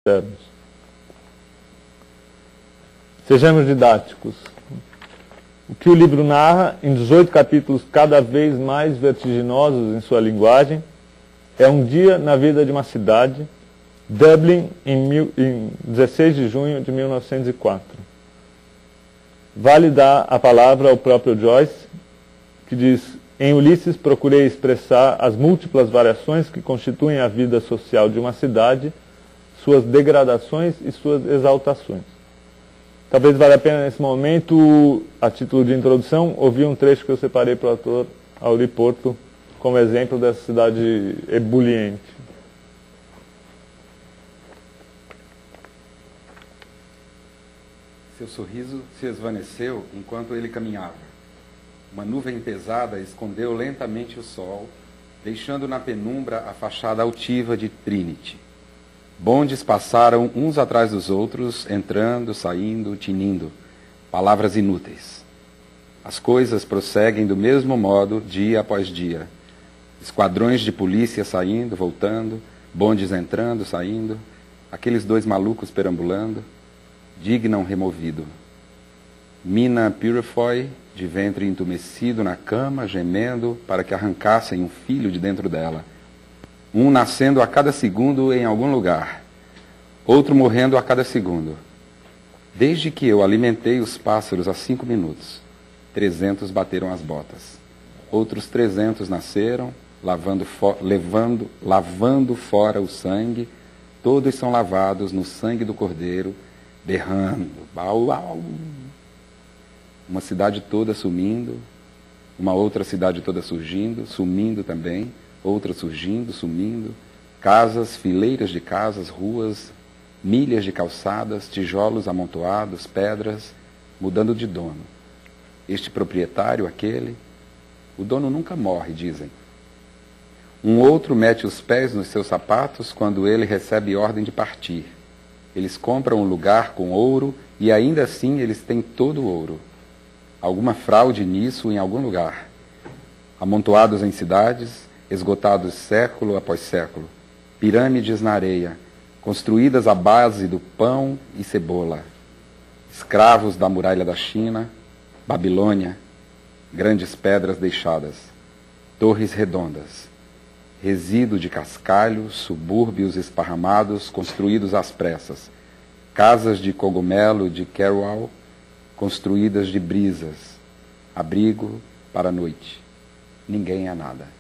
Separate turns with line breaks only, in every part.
externos. Sejamos didáticos. O que o livro narra, em 18 capítulos cada vez mais vertiginosos em sua linguagem, é um dia na vida de uma cidade, Dublin, em 16 de junho de 1904. Vale dar a palavra ao próprio Joyce, que diz: em Ulisses procurei expressar as múltiplas variações que constituem a vida social de uma cidade, suas degradações e suas exaltações. Talvez valha a pena, nesse momento, a título de introdução, ouvir um trecho que eu separei para o autor Auri Porto, como exemplo dessa cidade ebuliente.
Seu sorriso se esvaneceu enquanto ele caminhava. Uma nuvem pesada escondeu lentamente o sol, deixando na penumbra a fachada altiva de Trinity. Bondes passaram uns atrás dos outros, entrando, saindo, tinindo. Palavras inúteis. As coisas prosseguem do mesmo modo, dia após dia. Esquadrões de polícia saindo, voltando, bondes entrando, saindo, aqueles dois malucos perambulando. Dignam removido. Mina Purefoy, de ventre entumecido na cama, gemendo para que arrancassem um filho de dentro dela. Um nascendo a cada segundo em algum lugar, outro morrendo a cada segundo. Desde que eu alimentei os pássaros há 5 minutos, 300 bateram as botas. Outros 300 nasceram, lavando fora o sangue. Todos são lavados no sangue do cordeiro, berrando. Bau, au. Uma cidade toda sumindo, uma outra cidade toda surgindo, sumindo também, outra surgindo, sumindo, casas, fileiras de casas, ruas, milhas de calçadas, tijolos amontoados, pedras, mudando de dono. Este proprietário, aquele, o dono nunca morre, dizem. Um outro mete os pés nos seus sapatos quando ele recebe ordem de partir. Eles compram um lugar com ouro e ainda assim eles têm todo o ouro. Alguma fraude nisso em algum lugar. Amontoados em cidades, esgotados século após século. Pirâmides na areia, construídas à base do pão e cebola. Escravos da muralha da China, Babilônia, grandes pedras deixadas. Torres redondas. Resíduo de cascalho, subúrbios esparramados, construídos às pressas. Casas de cogumelo de Carwall, construídas de brisas. Abrigo para a noite. Ninguém é nada.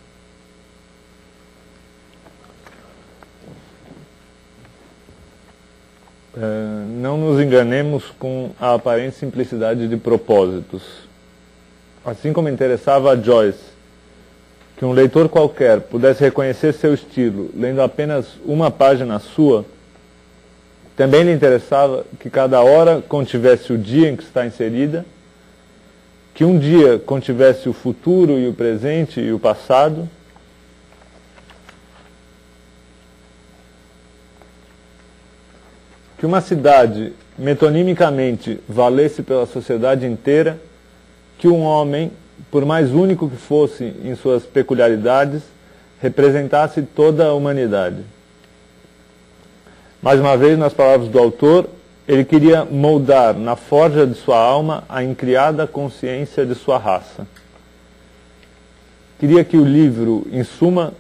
Não nos enganemos com a aparente simplicidade de propósitos. Assim como interessava a Joyce que um leitor qualquer pudesse reconhecer seu estilo lendo apenas uma página sua, também lhe interessava que cada hora contivesse o dia em que está inserida, que um dia contivesse o futuro e o presente e o passado, que uma cidade metonimicamente valesse pela sociedade inteira, que um homem, por mais único que fosse em suas peculiaridades, representasse toda a humanidade. Mais uma vez, nas palavras do autor, ele queria moldar na forja de sua alma a incriada consciência de sua raça. Queria que o livro, em suma,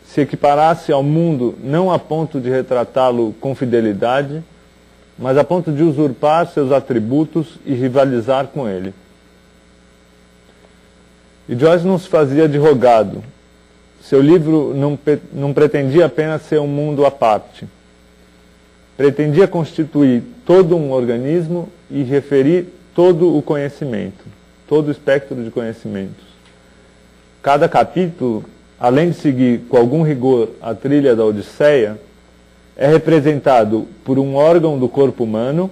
se equiparasse ao mundo não a ponto de retratá-lo com fidelidade, mas a ponto de usurpar seus atributos e rivalizar com ele. E Joyce não se fazia de rogado. Seu livro não pretendia apenas ser um mundo à parte. Pretendia constituir todo um organismo e referir todo o conhecimento, todo o espectro de conhecimentos. Cada capítulo, além de seguir com algum rigor a trilha da Odisseia, é representado por um órgão do corpo humano,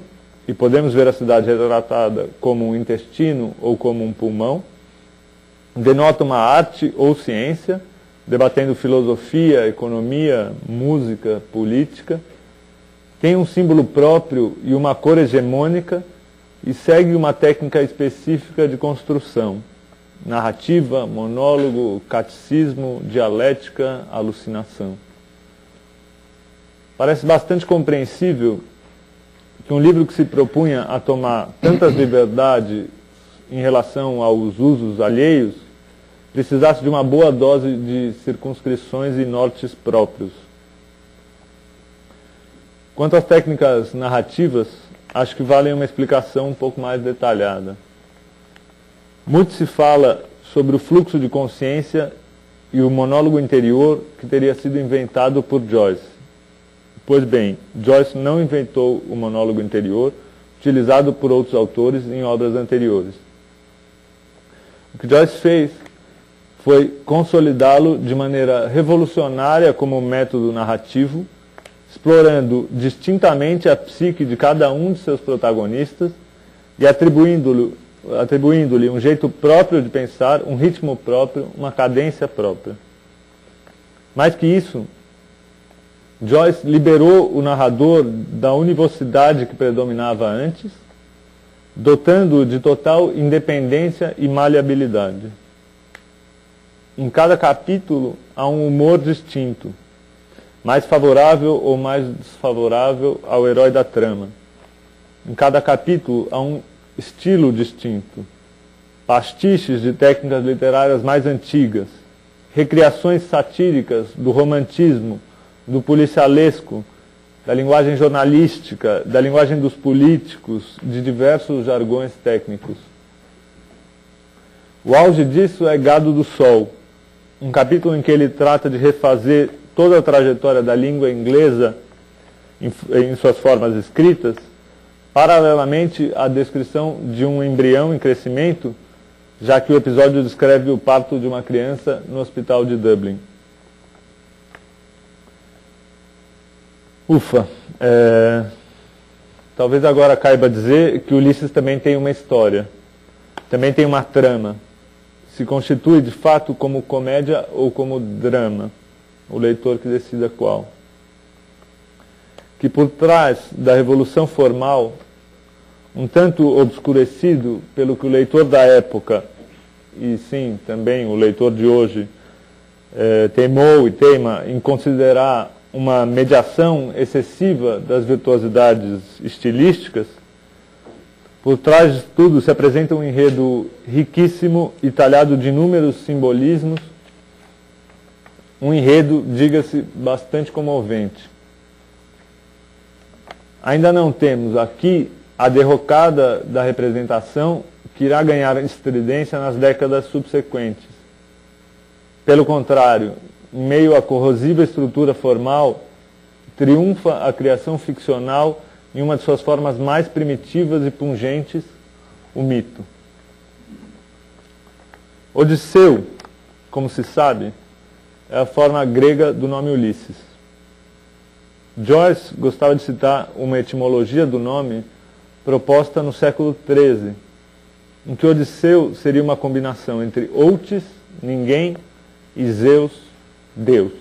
e podemos ver a cidade retratada como um intestino ou como um pulmão, denota uma arte ou ciência, debatendo filosofia, economia, música, política, tem um símbolo próprio e uma cor hegemônica e segue uma técnica específica de construção, narrativa, monólogo, catecismo, dialética, alucinação. Parece bastante compreensível que um livro que se propunha a tomar tantas liberdades em relação aos usos alheios precisasse de uma boa dose de circunscrições e nortes próprios. Quanto às técnicas narrativas, acho que valem uma explicação um pouco mais detalhada. Muito se fala sobre o fluxo de consciência e o monólogo interior que teria sido inventado por Joyce. Pois bem, Joyce não inventou o monólogo interior, utilizado por outros autores em obras anteriores. O que Joyce fez foi consolidá-lo de maneira revolucionária como método narrativo, explorando distintamente a psique de cada um de seus protagonistas e atribuindo-lhe um jeito próprio de pensar, um ritmo próprio, uma cadência própria. Mais que isso, Joyce liberou o narrador da univocidade que predominava antes, dotando-o de total independência e maleabilidade. Em cada capítulo há um humor distinto, mais favorável ou mais desfavorável ao herói da trama. Em cada capítulo há um estilo distinto, pastiches de técnicas literárias mais antigas, recriações satíricas do romantismo, do policialesco, da linguagem jornalística, da linguagem dos políticos, de diversos jargões técnicos. O auge disso é Gado do Sol, um capítulo em que ele trata de refazer toda a trajetória da língua inglesa em suas formas escritas, paralelamente à descrição de um embrião em crescimento, já que o episódio descreve o parto de uma criança no hospital de Dublin. Ufa, talvez agora caiba dizer que Ulisses também tem uma história, também tem uma trama, se constitui de fato como comédia ou como drama, o leitor que decida qual. Que por trás da revolução formal, um tanto obscurecido pelo que o leitor da época, e sim, também o leitor de hoje, teimou e teima em considerar uma mediação excessiva das virtuosidades estilísticas, por trás de tudo se apresenta um enredo riquíssimo e talhado de inúmeros simbolismos, um enredo, diga-se, bastante comovente. Ainda não temos aqui a derrocada da representação que irá ganhar estridência nas décadas subsequentes. Pelo contrário, em meio à corrosiva estrutura formal, triunfa a criação ficcional em uma de suas formas mais primitivas e pungentes, o mito. Odisseu, como se sabe, é a forma grega do nome Ulisses. Joyce gostava de citar uma etimologia do nome proposta no século XIII, em que Odisseu seria uma combinação entre Outis, ninguém, e Zeus, Deus.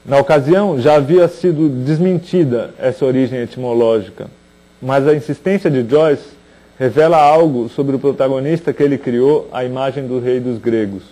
Na ocasião, já havia sido desmentida essa origem etimológica, mas a insistência de Joyce revela algo sobre o protagonista que ele criou à imagem do rei dos gregos.